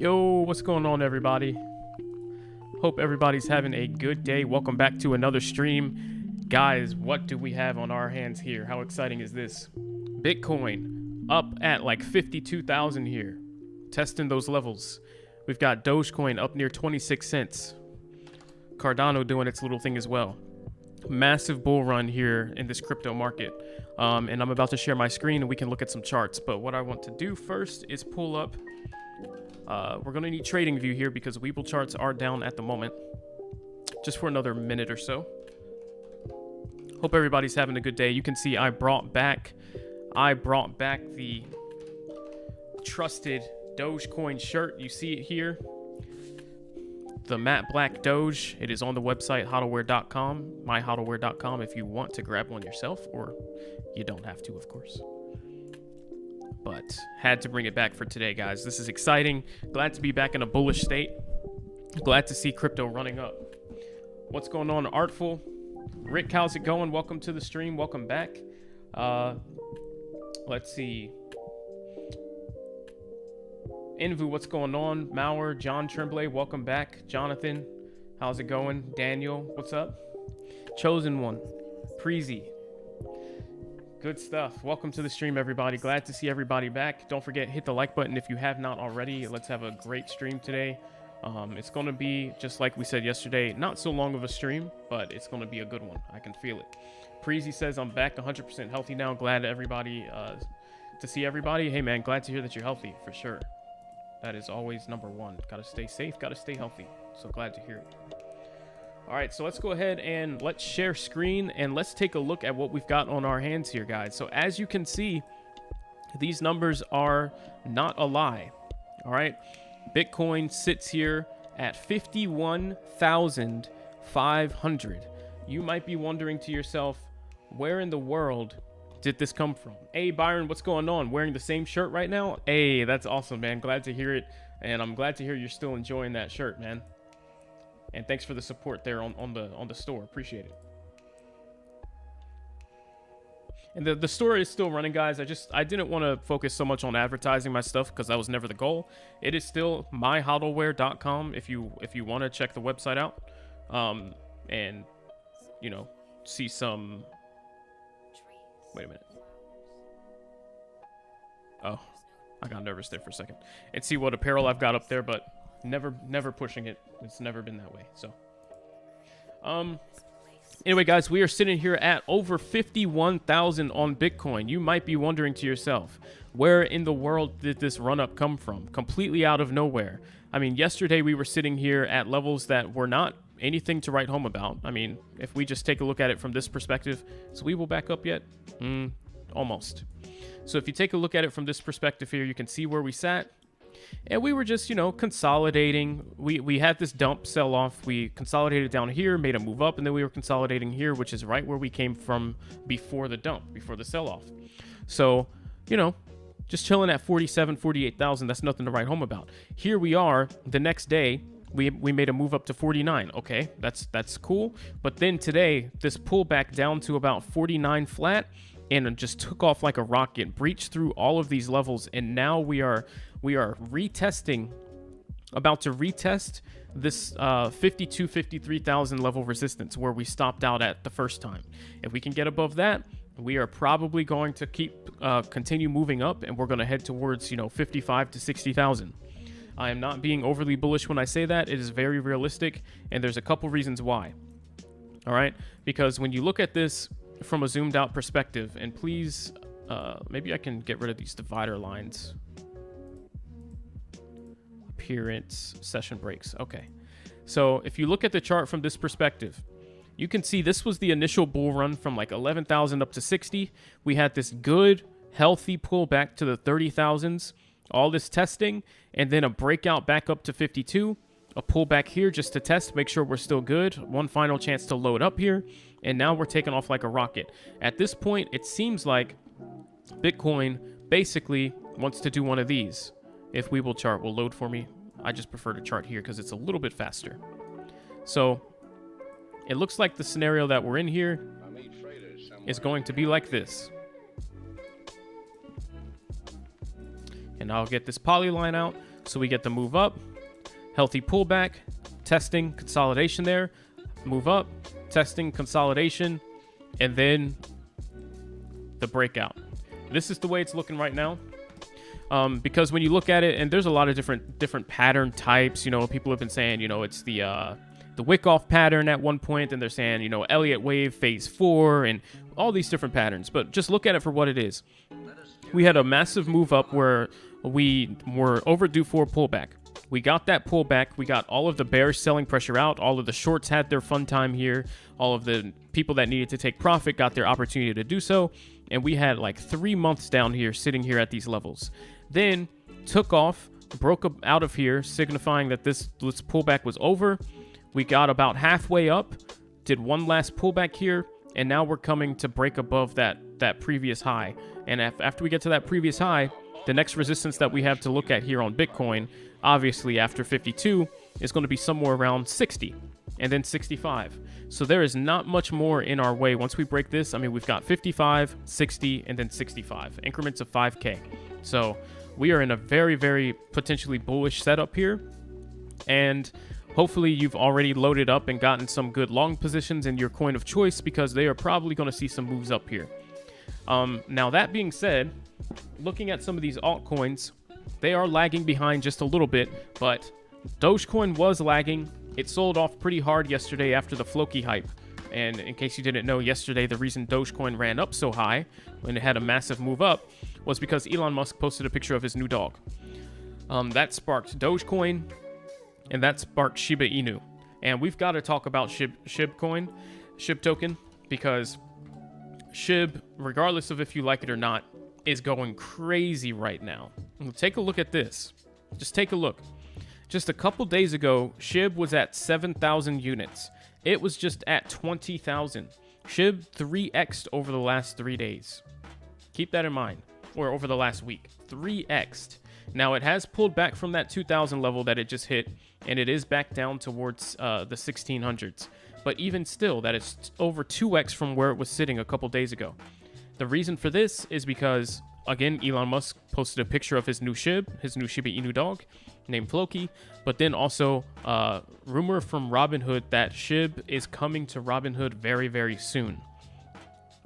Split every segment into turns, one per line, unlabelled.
Yo, what's going on, everybody? Hope everybody's having a good day. Welcome back to another stream. Guys, what do we have on our hands here? How exciting is this? Bitcoin up at like 52,000 here. Testing those levels. We've got Dogecoin up near 26 cents. Cardano doing its little thing as well. Massive bull run here in this crypto market. And I'm about to share my screen and we can look at some charts. But what I want to do first is pull up. We're going to need trading view here because Webull charts are down at the moment. Just for another minute or so. Hope everybody's having a good day. You can see I brought back the trusted Dogecoin shirt. You see it here. The matte black Doge. It is on the website hodleware.com, myhodleware.com if you want to grab one yourself, or you don't have to, of course. But had to bring it back for today, guys. This is exciting. Glad to be back in a bullish state. Glad to see crypto running up. What's going on, Artful? Rick, how's it going? Welcome to the stream. Welcome back. Let's see. Invu, what's going on? Mauer, John Tremblay, welcome back. Jonathan, how's it going? Daniel, what's up? Chosen One, Preezy. Good stuff. Welcome to the stream, everybody. Glad to see everybody back. Don't forget, hit the like button if you have not already. Let's have a great stream today. It's going to be, just like we said yesterday, not so long of a stream, but it's going to be a good one. I can feel it. Preezy says, I'm back 100% healthy now. Glad everybody, to see everybody. Hey, man, glad to hear that you're healthy, for sure. That is always number one. Got to stay safe, got to stay healthy. So glad to hear it. All right, so let's go ahead and let's share screen and let's take a look at what we've got on our hands here, guys. So as you can see, these numbers are not a lie. All right, Bitcoin sits here at 51,500. You might be wondering to yourself, where in the world did this come from? Hey, Byron, what's going on? Wearing the same shirt right now? Hey, that's awesome, man. Glad to hear it. And I'm glad to hear you're still enjoying that shirt, man. And thanks for the support there on the store. Appreciate it. And the store is still running, guys. I didn't want to focus so much on advertising my stuff because that was never the goal. It is still myhodleware.com if you want to check the website out. And you know, see some. Wait a minute. Oh, I got nervous there for a second. And see what apparel I've got up there, but never pushing it. It's never been that way. So anyway, guys, we are sitting here at over 51,000 on Bitcoin. You might be wondering to yourself, where in the world did this run up come from? Completely out of nowhere. I mean, yesterday we were sitting here at levels that were not anything to write home about. I mean, if we just take a look at it from this perspective, is Webull back up yet? Almost. So if you take a look at it from this perspective here, you can see where we sat. And we were just, you know, consolidating. We had this dump sell off. We consolidated down here, made a move up, and then we were consolidating here, which is right where we came from before the dump, before the sell off. So, you know, just chilling at 47, 48,000. That's nothing to write home about. Here we are the next day. We made a move up to 49. Okay, that's cool. But then today, this pullback down to about 49 flat and just took off like a rocket, breached through all of these levels, and now we are retesting, about to retest this 53,000 level resistance where we stopped out at the first time. If we can get above that, we are probably going to continue moving up, and we're going to head towards, you know, 55 to 60,000. I am not being overly bullish when I say that. It is very realistic, and there's a couple reasons why. All right, because when you look at this from a zoomed out perspective, and please, maybe I can get rid of these divider lines. Appearance, session breaks. Okay, so if you look at the chart from this perspective, you can see this was the initial bull run from like 11,000 up to 60. We had this good, healthy pullback to the 30,000s. All this testing, and then a breakout back up to 52, a pullback here just to test, make sure we're still good. One final chance to load up here, and now we're taking off like a rocket. At this point, it seems like Bitcoin basically wants to do one of these. If Webull chart will load for me, I just prefer to chart here because it's a little bit faster. So it looks like the scenario that we're in here is going to be like this. And I'll get this poly line out So we get the move up, healthy pullback, testing, consolidation there, move up, testing, consolidation, and then the breakout. This is the way it's looking right now. Because when you look at it, and there's a lot of different pattern types, you know, people have been saying, you know, it's the wick-off pattern at one point, and they're saying, you know, Elliott wave phase 4 and all these different patterns. But just look at it for what it is. We had a massive move up where we were overdue for a pullback. We got that pullback. We got all of the bearish selling pressure out. All of the shorts had their fun time here. All of the people that needed to take profit got their opportunity to do so. And we had like 3 months down here, sitting here at these levels. Then took off, broke up out of here, signifying that this pullback was over. We got about halfway up, did one last pullback here, and now we're coming to break above that previous high. And after we get to that previous high, the next resistance that we have to look at here on Bitcoin, obviously after 52, is going to be somewhere around 60 and then 65. So there is not much more in our way. Once we break this, I mean, we've got 55, 60, and then 65, increments of 5K. So we are in a very, very potentially bullish setup here. And hopefully you've already loaded up and gotten some good long positions in your coin of choice, because they are probably going to see some moves up here. Now, that being said, looking at some of these altcoins, they are lagging behind just a little bit, but Dogecoin was lagging. It sold off pretty hard yesterday after the Floki hype. And in case you didn't know, yesterday the reason Dogecoin ran up so high when it had a massive move up was because Elon Musk posted a picture of his new dog. That sparked Dogecoin, and that sparked Shiba Inu. And we've got to talk about SHIB token, because SHIB, regardless of if you like it or not, is going crazy right now. Take a look at this. Just take a look. Just a couple days ago, SHIB was at 7,000 units. It was just at 20,000. SHIB 3x'd over the last 3 days. Keep that in mind. Or over the last week. 3x'd. Now, it has pulled back from that 2,000 level that it just hit, and it is back down towards the 1,600s. But even still, that is over 2x from where it was sitting a couple days ago. The reason for this is because, again, Elon Musk posted a picture of his new Shiba Inu dog named Floki, but then also rumor from Robinhood that SHIB is coming to Robinhood very, very soon.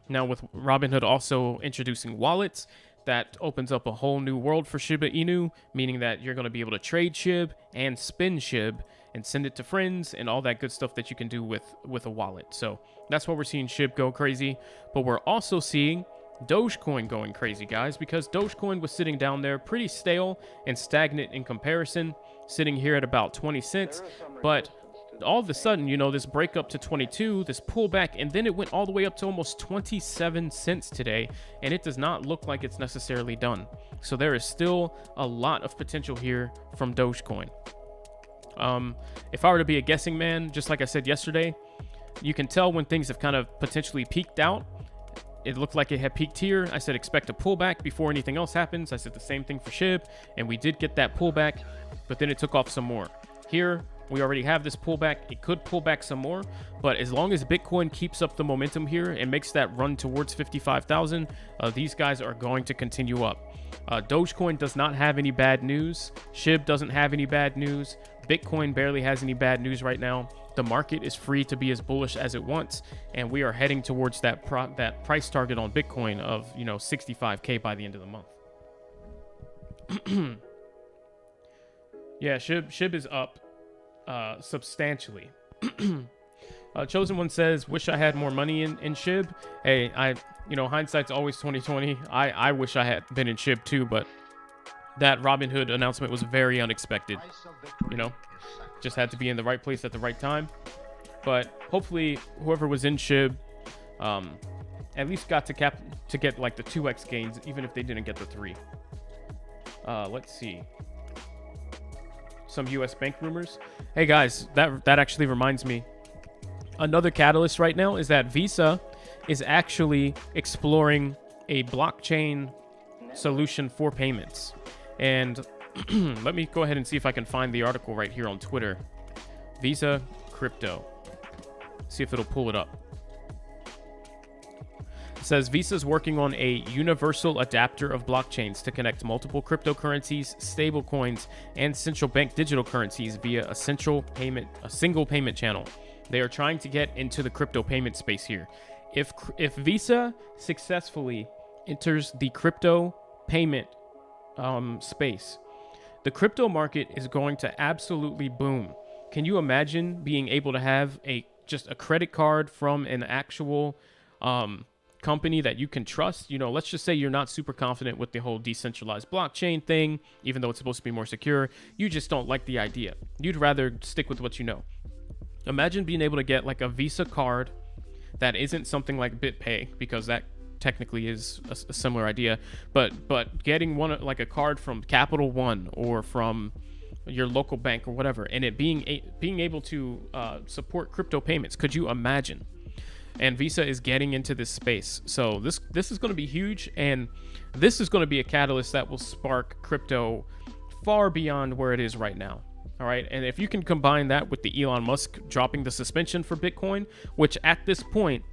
Now, with Robinhood also introducing wallets, that opens up a whole new world for Shiba Inu, meaning that you're going to be able to trade SHIB and spin SHIB and send it to friends and all that good stuff that you can do with a wallet. So that's why we're seeing SHIB go crazy. But we're also seeing Dogecoin going crazy, guys, because Dogecoin was sitting down there pretty stale and stagnant in comparison, sitting here at about 20 cents. But all of a sudden, you know, this break up to 22, this pullback, and then it went all the way up to almost 27 cents today, and it does not look like it's necessarily done. So there is still a lot of potential here from Dogecoin. If I were to be a guessing man, just like I said yesterday, you can tell when things have kind of potentially peaked out. It looked like it had peaked here. I said expect a pullback before anything else happens. I said the same thing for SHIB, and we did get that pullback, but then it took off some more. Here, we already have this pullback. It could pull back some more, but as long as Bitcoin keeps up the momentum here and makes that run towards 55,000, these guys are going to continue up. Dogecoin does not have any bad news. SHIB doesn't have any bad news. Bitcoin barely has any bad news right now. The market is free to be as bullish as it wants, and we are heading towards that price target on Bitcoin of, you know, 65K by the end of the month. Yeah, SHIB is up substantially. Chosen One says, wish I had more money in SHIB. Hey, hindsight's always 2020. I wish I had been in SHIB too, but that Robinhood announcement was very unexpected. You know, just had to be in the right place at the right time. But hopefully whoever was in SHIB at least got to get like the 2x gains, even if they didn't get the 3. Let's see. Some US bank rumors. Hey guys, that actually reminds me. Another catalyst right now is that Visa is actually exploring a blockchain solution for payments. And let me go ahead and see if I can find the article right here on Twitter. Visa crypto. See if it'll pull it up. It says Visa's working on a universal adapter of blockchains to connect multiple cryptocurrencies, stablecoins, and central bank digital currencies via a single payment channel. They are trying to get into the crypto payment space here. If Visa successfully enters the crypto payment space, the crypto market is going to absolutely boom. Can you imagine being able to have just a credit card from an actual company that you can trust? Let's just say you're not super confident with the whole decentralized blockchain thing, even though it's supposed to be more secure. You just don't like the idea. You'd rather stick with what you know. Imagine being able to get like a Visa card that isn't something like BitPay, because that technically is a similar idea, but getting one like a card from Capital One or from your local bank or whatever, and it being able to support crypto payments. Could you imagine? And Visa is getting into this space, so this is going to be huge, and this is going to be a catalyst that will spark crypto far beyond where it is right now. All right, and if you can combine that with the Elon Musk dropping the suspension for Bitcoin, which at this point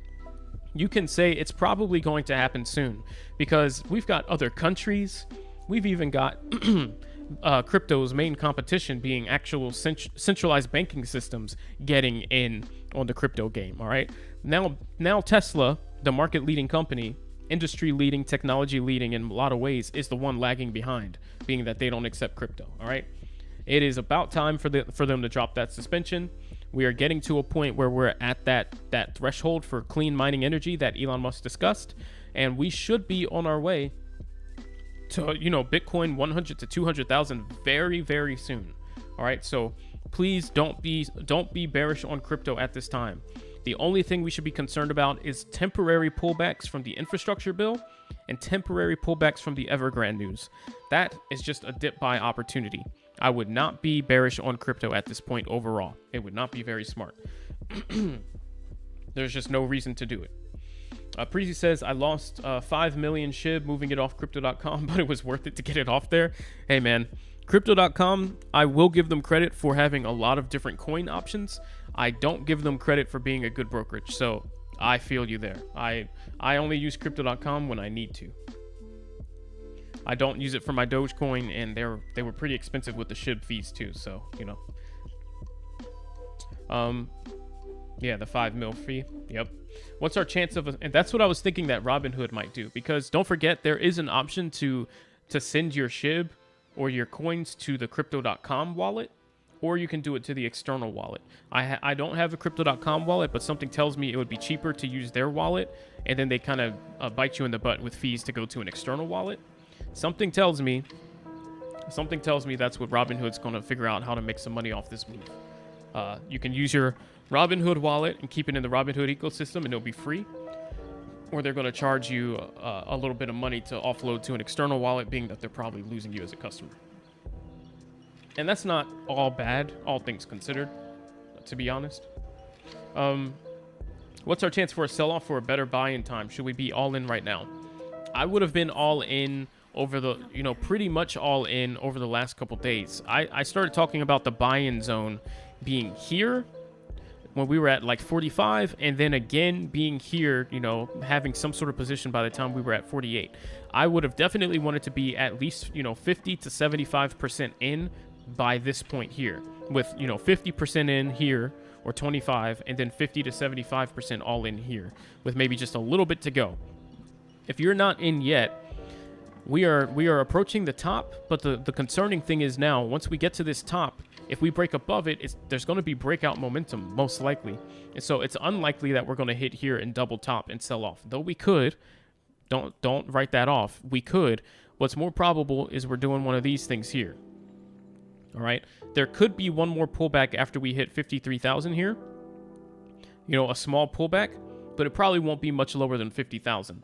you can say it's probably going to happen soon, because we've got other countries, we've even got crypto's main competition being actual centralized banking systems getting in on the crypto game. All right, now Tesla, the market leading company, industry leading, technology leading in a lot of ways, is the one lagging behind, being that they don't accept crypto. All right, it is about time for them to drop that suspension. We are getting to a point where we're at that threshold for clean mining energy that Elon Musk discussed, and we should be on our way to Bitcoin 100 to 200,000 very, very soon. All right, so please don't be bearish on crypto at this time. The only thing we should be concerned about is temporary pullbacks from the infrastructure bill and temporary pullbacks from the Evergrande news. That is just a dip buy opportunity. I would not be bearish on crypto at this point overall. It would not be very smart. There's just no reason to do it. Preezy says, I lost 5 million SHIB moving it off Crypto.com, but it was worth it to get it off there. Hey, man. Crypto.com, I will give them credit for having a lot of different coin options. I don't give them credit for being a good brokerage. So I feel you there. I only use Crypto.com when I need to. I don't use it for my Dogecoin, and they were pretty expensive with the SHIB fees too. So, yeah, the 5 mil fee. Yep. What's our chance of and that's what I was thinking that Robinhood might do, because don't forget there is an option to send your SHIB or your coins to the Crypto.com wallet, or you can do it to the external wallet. I don't have a Crypto.com wallet, but something tells me it would be cheaper to use their wallet, and then they kind of bite you in the butt with fees to go to an external wallet. Something tells me that's what Robinhood's going to figure out, how to make some money off this move. You can use your Robinhood wallet and keep it in the Robinhood ecosystem, and it'll be free. Or they're going to charge you a little bit of money to offload to an external wallet, being that they're probably losing you as a customer. And that's not all bad, all things considered, to be honest. What's our chance for a sell-off for a better buy-in time? Should we be all in right now? I would have been all in over the, pretty much all in over the last couple days. I started talking about the buy-in zone being here when we were at like 45, and then again being here, having some sort of position by the time we were at 48. I would have definitely wanted to be at least, 50 to 75% in by this point here, with, 50% in here or 25, and then 50 to 75% all in here, with maybe just a little bit to go. If you're not in yet, we are approaching the top, but the concerning thing is now, once we get to this top, if we break above it, there's going to be breakout momentum, most likely. And so it's unlikely that we're going to hit here and double top and sell off. Though we could, don't write that off. We could. What's more probable is we're doing one of these things here. All right. There could be one more pullback after we hit 53,000 here. A small pullback, but it probably won't be much lower than 50,000.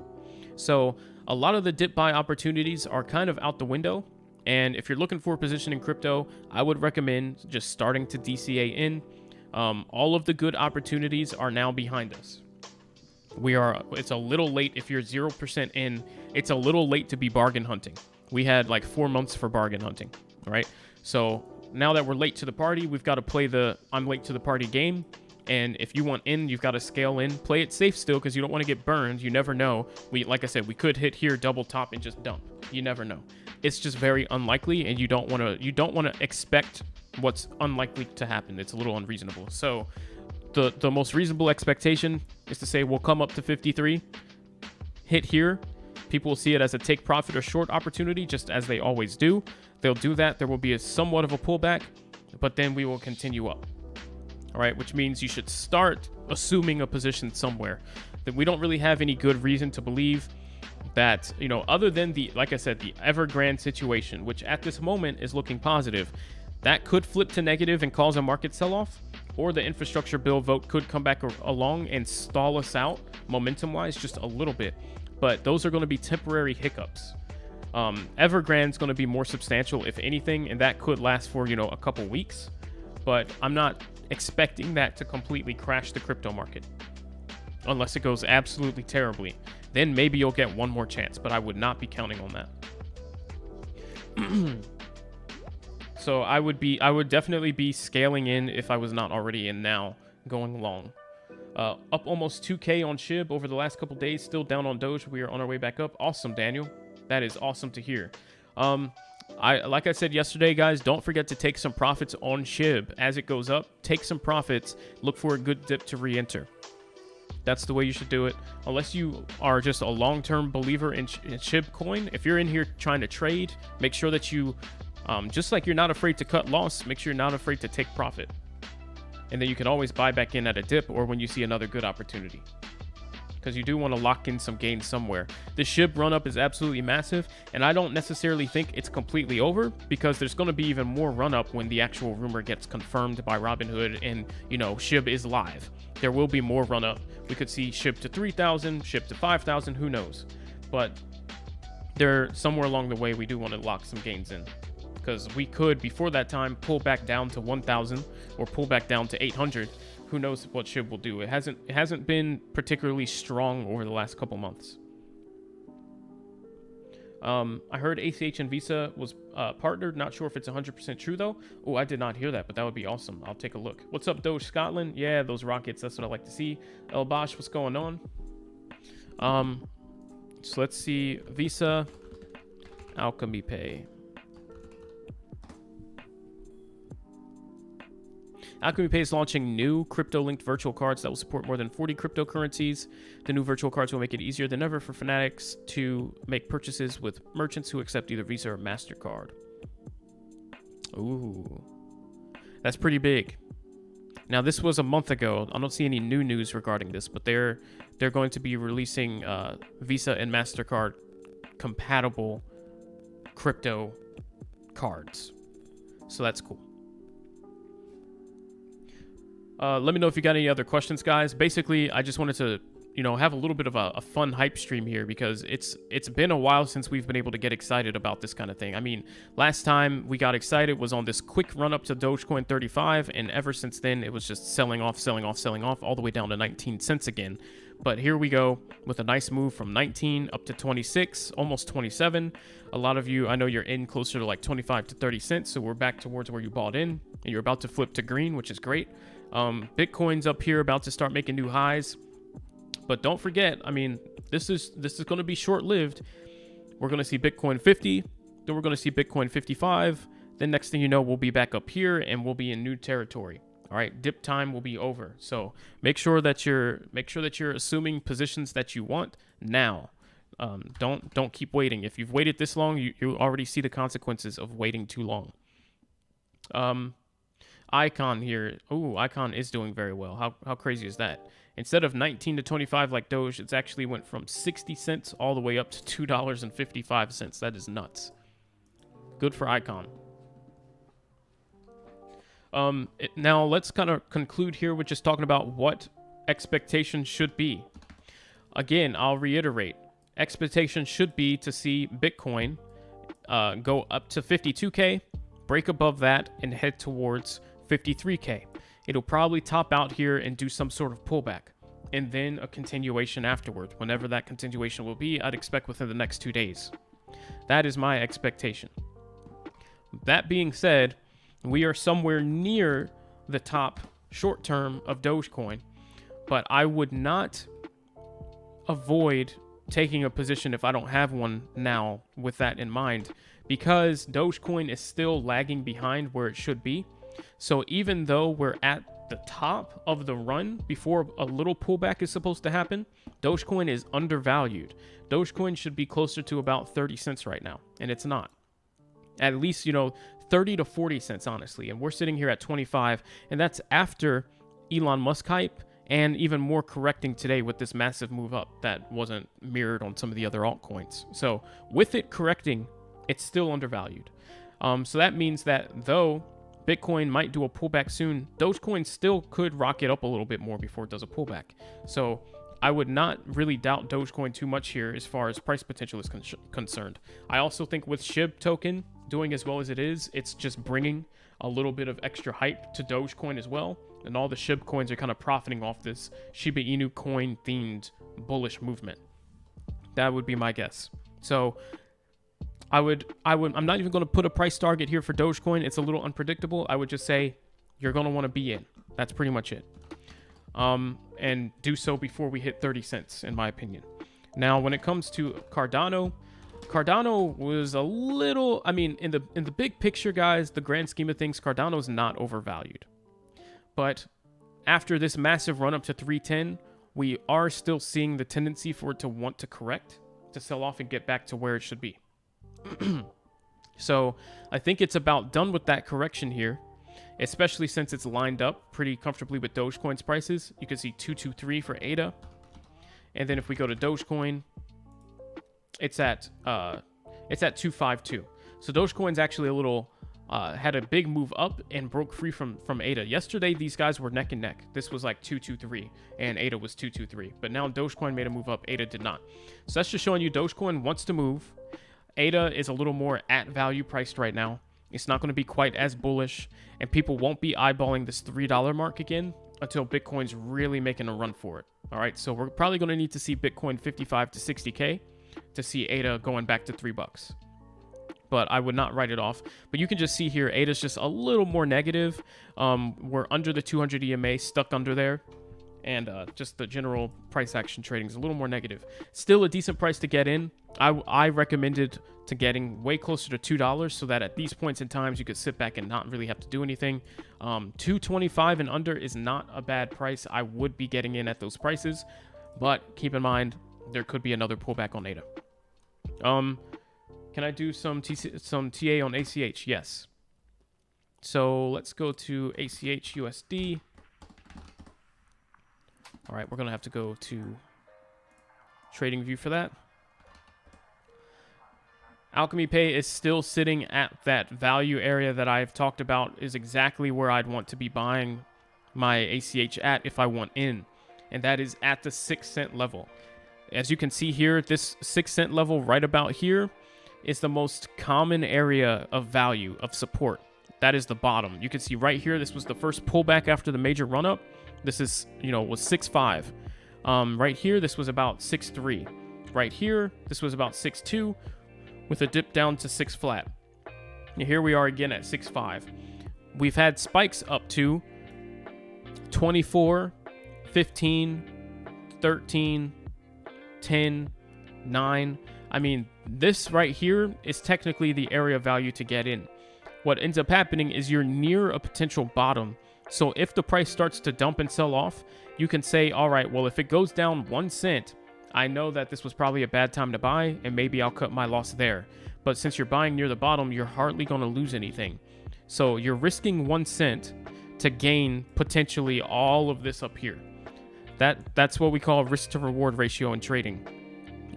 So a lot of the dip buy opportunities are kind of out the window. And if you're looking for a position in crypto, I would recommend just starting to DCA in. All of the good opportunities are now behind us. It's a little late if you're 0% in. It's a little late to be bargain hunting. We had like 4 months for bargain hunting, right? So now that we're late to the party, we've got to play the I'm late to the party game. And if you want in, you've got to scale in. Play it safe still, because you don't want to get burned. You never know. Like I said, we could hit here, double top, and just dump. You never know. It's just very unlikely, and you don't want to expect what's unlikely to happen. It's a little unreasonable. So the most reasonable expectation is to say we'll come up to 53, hit here. People will see it as a take profit or short opportunity, just as they always do. They'll do that. There will be somewhat of a pullback, but then we will continue up. All right, which means you should start assuming a position somewhere. That we don't really have any good reason to believe that, other than like I said, the Evergrande situation, which at this moment is looking positive, that could flip to negative and cause a market sell-off, or the infrastructure bill vote could come back along and stall us out momentum-wise just a little bit. But those are going to be temporary hiccups. Evergrande's going to be more substantial, if anything, and that could last for, a couple weeks. But I'm not expecting that to completely crash the crypto market unless it goes absolutely terribly. Then maybe you'll get one more chance, but I would not be counting on that. So I would definitely be scaling in if I was not already in now, going long. Up almost 2K on SHIB over the last couple days, still down on Doge. We are on our way back up. Awesome, Daniel. That is awesome to hear. Like I said yesterday, guys, don't forget to take some profits on SHIB. As it goes up, take some profits. Look for a good dip to re-enter. That's the way you should do it. Unless you are just a long-term believer in SHIB coin. If you're in here trying to trade, make sure that you, just like you're not afraid to cut loss, make sure you're not afraid to take profit. And then you can always buy back in at a dip or when you see another good opportunity. Because you do want to lock in some gains somewhere. The SHIB run-up is absolutely massive, and I don't necessarily think it's completely over, because there's going to be even more run-up when the actual rumor gets confirmed by Robinhood and, SHIB is live. There will be more run-up. We could see SHIB to 3,000, SHIB to 5,000, who knows. But somewhere along the way, we do want to lock some gains in. Because we could, before that time, pull back down to 1,000 or pull back down to 800. Who knows what SHIB will do? It hasn't been particularly strong over the last couple months. I heard ACH and Visa was partnered. Not sure if it's 100% true though. Oh, I did not hear that, but that would be awesome. I'll take a look. What's up, Doge Scotland? Yeah, those rockets. That's what I like to see. El Bosch, what's going on? So let's see. Visa, Alchemy Pay. Alchemy Pay is launching new crypto-linked virtual cards that will support more than 40 cryptocurrencies. The new virtual cards will make it easier than ever for fanatics to make purchases with merchants who accept either Visa or MasterCard. Ooh, that's pretty big. Now, this was a month ago. I don't see any new news regarding this, but they're going to be releasing Visa and MasterCard compatible crypto cards. So that's cool. Let me know if you got any other questions, guys. Basically, I just wanted to, have a little bit of a fun hype stream here, because it's been a while since we've been able to get excited about this kind of thing. I mean, last time we got excited was on this quick run up to Dogecoin 35, and ever since then, it was just selling off, all the way down to 19 cents again. But here we go with a nice move from 19 up to 26, almost 27. A lot of you, I know you're in closer to like 25 to 30 cents, so we're back towards where you bought in, and you're about to flip to green, which is great. Bitcoin's up here about to start making new highs, but don't forget, I mean, this is going to be short-lived. We're going to see Bitcoin 50, then we're going to see Bitcoin 55. Then next thing you know, we'll be back up here and we'll be in new territory. All right, dip time will be over. So make sure that you're assuming positions that you want now. Don't keep waiting. If you've waited this long, you already see the consequences of waiting too long. Icon here. Ooh, Icon is doing very well. How crazy is that? Instead of 19 to 25 like Doge, it's actually went from 60 cents all the way up to $2.55. That is nuts. Good for Icon. Now let's kind of conclude here with just talking about what expectations should be. Again, I'll reiterate. Expectation should be to see Bitcoin go up to 52K, break above that, and head towards 53K. It'll probably top out here and do some sort of pullback, and then a continuation afterward. Whenever that continuation will be, I'd expect within the next 2 days. That is my expectation. That being said, we are somewhere near the top short term of Dogecoin, but I would not avoid taking a position if I don't have one now with that in mind, because Dogecoin is still lagging behind where it should be. So even though we're at the top of the run before a little pullback is supposed to happen, Dogecoin is undervalued. Dogecoin should be closer to about 30 cents right now, and it's not. At least, 30 to 40 cents, honestly. And we're sitting here at 25, and that's after Elon Musk hype and even more correcting today with this massive move up that wasn't mirrored on some of the other altcoins. So with it correcting, it's still undervalued. So that means that though Bitcoin might do a pullback soon, Dogecoin still could rocket up a little bit more before it does a pullback. So I would not really doubt Dogecoin too much here as far as price potential is concerned. I also think with SHIB token doing as well as it is, it's just bringing a little bit of extra hype to Dogecoin as well. And all the SHIB coins are kind of profiting off this Shiba Inu coin themed bullish movement. That would be my guess. So I'm not even going to put a price target here for Dogecoin. It's a little unpredictable. I would just say you're going to want to be in. That's pretty much it. And do so before we hit 30 cents, in my opinion. Now, when it comes to Cardano was a little, in the big picture, guys, the grand scheme of things, Cardano's not overvalued. But after this massive run up to 310, we are still seeing the tendency for it to want to correct, to sell off and get back to where it should be. So I think it's about done with that correction here, especially since it's lined up pretty comfortably with Dogecoin's prices. You can see 223 for ADA. And then if we go to Dogecoin, it's at 252. So Dogecoin's actually a little had a big move up and broke free from ADA. Yesterday, these guys were neck and neck. This was like 223 and ADA was 223. But now Dogecoin made a move up. ADA did not. So that's just showing you Dogecoin wants to move. ADA is a little more at value priced right now. It's not going to be quite as bullish, and people won't be eyeballing this $3 mark again until Bitcoin's really making a run for it. All right, so we're probably going to need to see Bitcoin 55 to 60K to see ADA going back to $3. But I would not write it off. But you can just see here, ADA's just a little more negative. We're under the 200 EMA, stuck under there. And just the general price action trading is a little more negative. Still a decent price to get in. I recommended to getting way closer to $2 so that at these points in times you could sit back and not really have to do anything. 225 and under is not a bad price. I would be getting in at those prices, but keep in mind there could be another pullback on ADA. Can I do some TA on ACH? Yes. So let's go to ACH USD. All right, we're going to have to go to TradingView for that. Alchemy Pay is still sitting at that value area that I've talked about is exactly where I'd want to be buying my ACH at if I want in. And that is at the 6 cent level. As you can see here, this 6 cent level right about here is the most common area of value, of support. That is the bottom. You can see right here, this was the first pullback after the major run-up. This is, was 6.5. Right here, this was about 6.3. Right here, this was about 6.2 with a dip down to 6 flat. And here we are again at 6.5. We've had spikes up to 24, 15, 13, 10, 9. This right here is technically the area of value to get in. What ends up happening is you're near a potential bottom. So if the price starts to dump and sell off, you can say, all right, well, if it goes down 1 cent, I know that this was probably a bad time to buy, and maybe I'll cut my loss there. But since you're buying near the bottom, you're hardly going to lose anything. So you're risking 1 cent to gain potentially all of this up here. That's what we call risk to reward ratio in trading.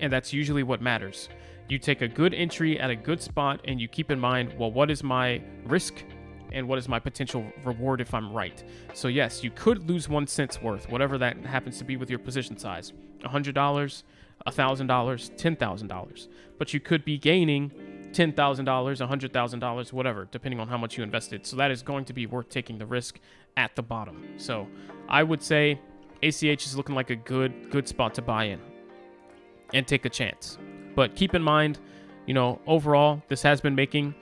And that's usually what matters. You take a good entry at a good spot and you keep in mind, well, what is my risk and what is my potential reward if I'm right? So yes, you could lose 1 cent's worth, whatever that happens to be with your position size. $100, $1,000, $10,000. But you could be gaining $10,000, $100,000, whatever, depending on how much you invested. So that is going to be worth taking the risk at the bottom. So I would say ACH is looking like a good spot to buy in and take a chance. But keep in mind, overall, this has been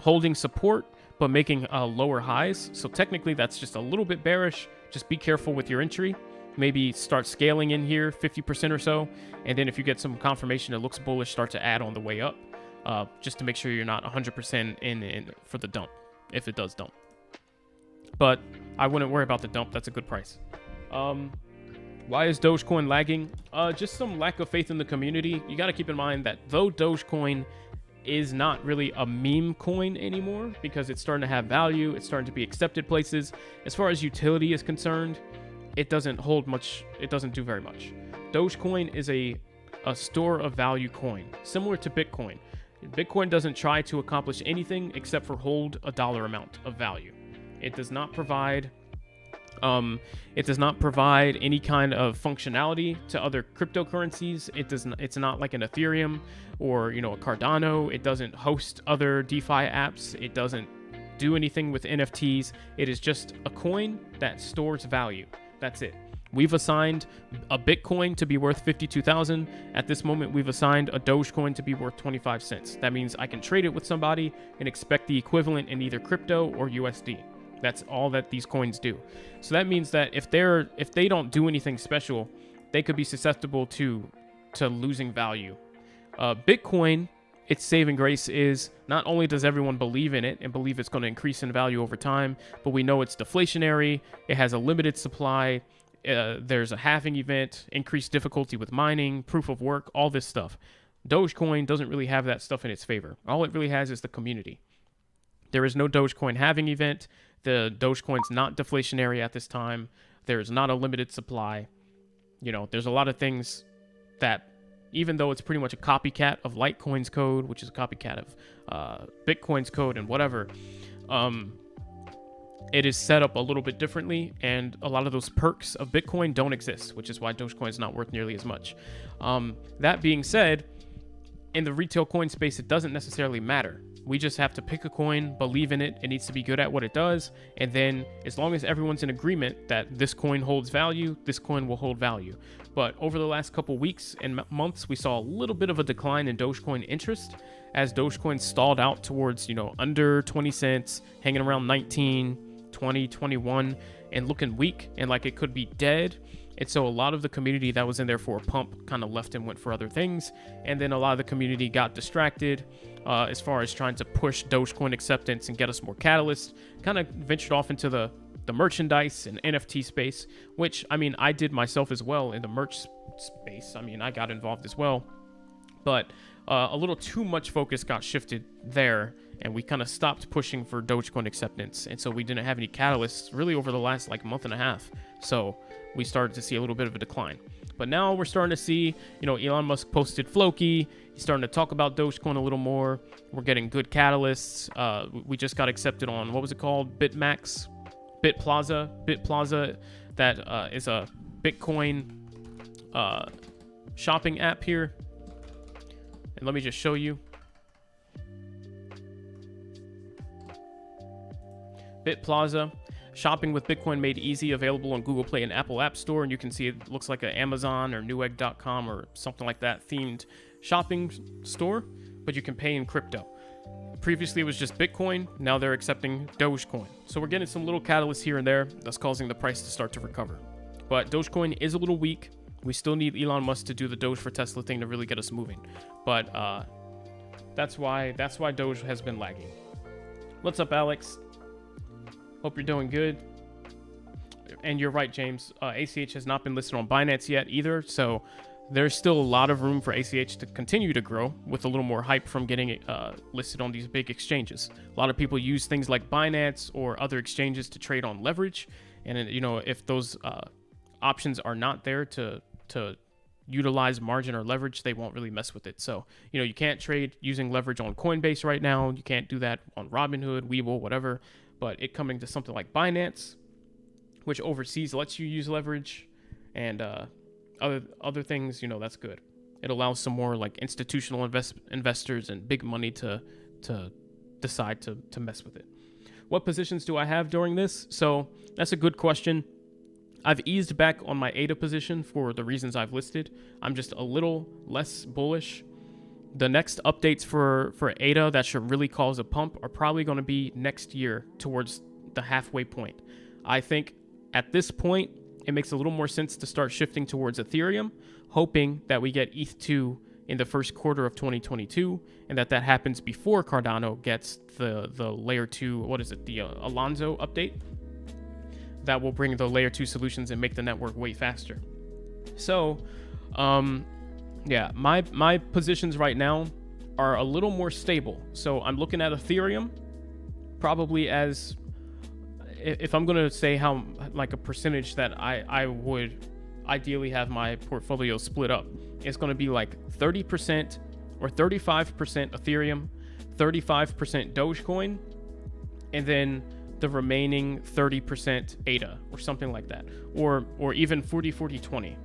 holding support, but making lower highs. So technically that's just a little bit bearish. Just be careful with your entry. Maybe start scaling in here 50% or so. And then if you get some confirmation it looks bullish, start to add on the way up, just to make sure you're not 100% in for the dump, if it does dump. But I wouldn't worry about the dump. That's a good price. Why is Dogecoin lagging? Just some lack of faith in the community. You got to keep in mind that though Dogecoin is not really a meme coin anymore, because it's starting to have value, it's starting to be accepted places. As far as utility is concerned, it doesn't hold much, it doesn't do very much. Dogecoin is a store of value coin, similar to Bitcoin. Bitcoin doesn't try to accomplish anything except for hold a dollar amount of value. It does not provide any kind of functionality to other cryptocurrencies. It's not like an Ethereum or, a Cardano. It doesn't host other DeFi apps. It doesn't do anything with NFTs. It is just a coin that stores value. That's it. We've assigned a Bitcoin to be worth 52,000. At this moment, we've assigned a Dogecoin to be worth 25 cents. That means I can trade it with somebody and expect the equivalent in either crypto or USD. That's all that these coins do. So that means that if they don't do anything special, they could be susceptible to losing value. Bitcoin, its saving grace is not only does everyone believe in it and believe it's going to increase in value over time, but we know it's deflationary. It has a limited supply. There's a halving event, increased difficulty with mining, proof of work, all this stuff. Dogecoin doesn't really have that stuff in its favor. All it really has is the community. There is no Dogecoin halving event. The Dogecoin's not deflationary at this time. There's not a limited supply. There's a lot of things that, even though it's pretty much a copycat of Litecoin's code, which is a copycat of Bitcoin's code and whatever, it is set up a little bit differently, and a lot of those perks of Bitcoin don't exist, which is why Dogecoin is not worth nearly as much. That being said, in the retail coin space, it doesn't necessarily matter. We just have to pick a coin, believe in it, it needs to be good at what it does, and then as long as everyone's in agreement that this coin holds value, this coin will hold value. But over the last couple weeks and months, we saw a little bit of a decline in Dogecoin interest as Dogecoin stalled out towards, under 20 cents, hanging around 19, 20, 21, and looking weak and like it could be dead. And so a lot of the community that was in there for a pump kind of left and went for other things. And then a lot of the community got distracted as far as trying to push Dogecoin acceptance and get us more catalysts, kind of ventured off into the merchandise and NFT space, which, I did myself as well in the merch space. I got involved as well. But a little too much focus got shifted there, and we kind of stopped pushing for Dogecoin acceptance. And so we didn't have any catalysts really over the last month and a half. So we started to see a little bit of a decline. But now we're starting to see, Elon Musk posted Floki. He's starting to talk about Dogecoin a little more. We're getting good catalysts. We just got accepted on, what was it called? Bitplaza. That is a Bitcoin shopping app here. And let me just show you. Bitplaza. Shopping with Bitcoin made easy, available on Google Play and Apple App Store. And you can see it looks like an Amazon or Newegg.com or something like that themed shopping store, but you can pay in crypto. Previously, it was just Bitcoin. Now they're accepting Dogecoin. So we're getting some little catalysts here and there that's causing the price to start to recover. But Dogecoin is a little weak. We still need Elon Musk to do the Doge for Tesla thing to really get us moving. But that's why Doge has been lagging. What's up, Alex? Hope you're doing good. And you're right, James. ACH has not been listed on Binance yet either. So there's still a lot of room for ACH to continue to grow with a little more hype from getting it listed on these big exchanges. A lot of people use things like Binance or other exchanges to trade on leverage. And, if those options are not there to utilize margin or leverage, they won't really mess with it. So, you can't trade using leverage on Coinbase right now. You can't do that on Robinhood, Webull, whatever. But it coming to something like Binance, which overseas lets you use leverage and other things, that's good. It allows some more institutional investors and big money to decide to mess with it. What positions do I have during this? So that's a good question. I've eased back on my ADA position for the reasons I've listed. I'm just a little less bullish The next updates for ADA that should really cause a pump are probably going to be next year towards the halfway point. I think at this point, it makes a little more sense to start shifting towards Ethereum, hoping that we get ETH2 in the first quarter of 2022, and that happens before Cardano gets the layer 2, the Alonzo update. That will bring the layer 2 solutions and make the network way faster. So, yeah, my positions right now are a little more stable. So I'm looking at Ethereum probably as, if I'm going to say how, like, a percentage that I would ideally have my portfolio split up, it's going to be like 30% or 35% Ethereum, 35% Dogecoin, and then the remaining 30% ADA or something like that, or even 40-40-20.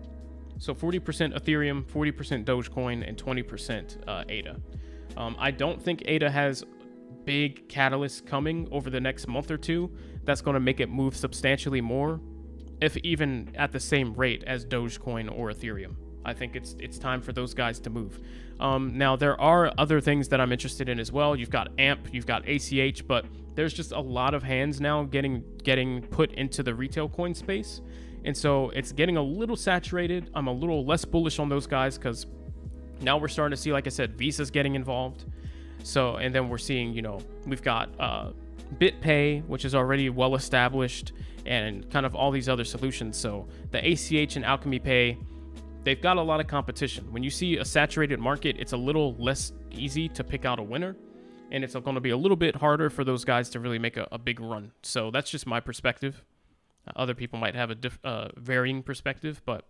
So 40% Ethereum, 40% Dogecoin, and 20% ADA. I don't think ADA has big catalysts coming over the next month or two that's going to make it move substantially more, if even at the same rate as Dogecoin or Ethereum. I think it's time for those guys to move. Now, there are other things that I'm interested in as well. You've got AMP, you've got ACH, but there's just a lot of hands now getting put into the retail coin space. And so it's getting a little saturated. I'm a little less bullish on those guys because now we're starting to see, like I said, Visa's getting involved. So, and then we're seeing, we've got BitPay, which is already well established, and kind of all these other solutions. So the ACH and Alchemy Pay, they've got a lot of competition. When you see a saturated market, it's a little less easy to pick out a winner, and it's going to be a little bit harder for those guys to really make a big run. So that's just my perspective. Other people might have a varying perspective, but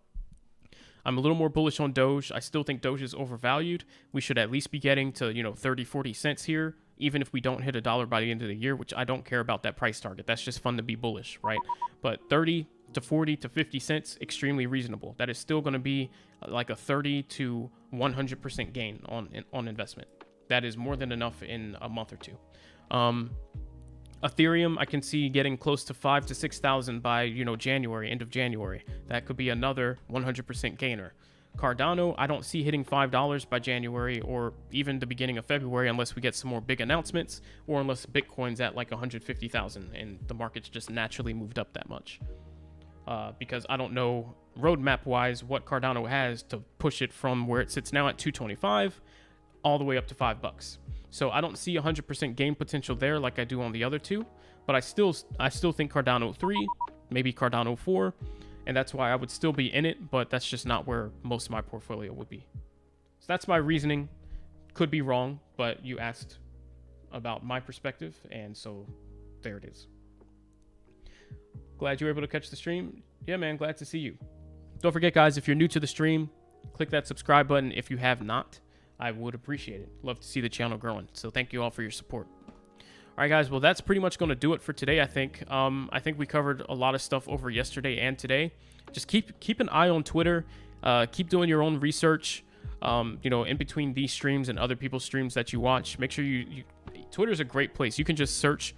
I'm a little more bullish on Doge. I still think Doge is overvalued. We should at least be getting to 30-40 cents here, even if we don't hit $1 by the end of the year, which I don't care about that price target. That's just fun to be bullish, right? But 30 to 40 to 50 cents, extremely reasonable. That is still going to be like a 30 to 100% gain on investment. That is more than enough in a month or two. Ethereum, I can see getting close to 5,000 to 6,000 by January, end of January. That could be another 100% gainer. Cardano, I don't see hitting $5 by January or even the beginning of February unless we get some more big announcements, or unless Bitcoin's at like 150,000 and the market's just naturally moved up that much. Because I don't know roadmap wise what Cardano has to push it from where it sits now at 225 all the way up to $5. So I don't see 100% gain potential there like I do on the other two, but I still think Cardano 3, maybe Cardano 4, and that's why I would still be in it, but that's just not where most of my portfolio would be. So that's my reasoning. Could be wrong, but you asked about my perspective, and so there it is. Glad you were able to catch the stream. Yeah, man, glad to see you. Don't forget, guys, if you're new to the stream, click that subscribe button if you have not. I would appreciate it. Love to see the channel growing. So thank you all for your support. All right, guys. Well, that's pretty much going to do it for today, I think. I think we covered a lot of stuff over yesterday and today. Just keep an eye on Twitter. Keep doing your own research, in between these streams and other people's streams that you watch. Make sure Twitter's a great place. You can just search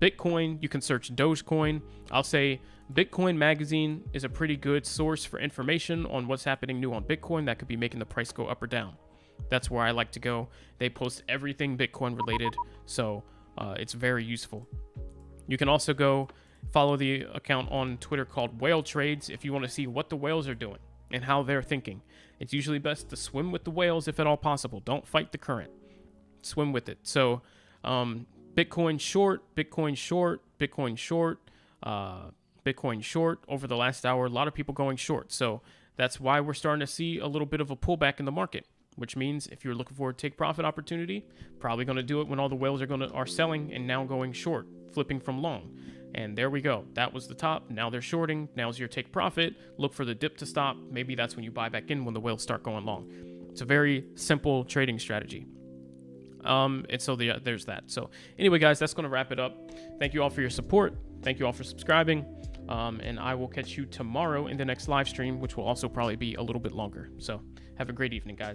Bitcoin. You can search Dogecoin. I'll say Bitcoin Magazine is a pretty good source for information on what's happening new on Bitcoin that could be making the price go up or down. That's where I like to go. They post everything Bitcoin related, so it's very useful. You can also go follow the account on Twitter called Whale Trades if you want to see what the whales are doing and how they're thinking. It's usually best to swim with the whales if at all possible. Don't fight the current. Swim with it. So Bitcoin short, Bitcoin short, Bitcoin short, Bitcoin short over the last hour. A lot of people going short. So that's why we're starting to see a little bit of a pullback in the market, which means if you're looking for a take profit opportunity, probably going to do it when all the whales are selling and now going short, flipping from long. And there we go. That was the top. Now they're shorting. Now's your take profit. Look for the dip to stop. Maybe that's when you buy back in when the whales start going long. It's a very simple trading strategy. And so there's that. So anyway, guys, that's going to wrap it up. Thank you all for your support. Thank you all for subscribing. And I will catch you tomorrow in the next live stream, which will also probably be a little bit longer. So have a great evening, guys.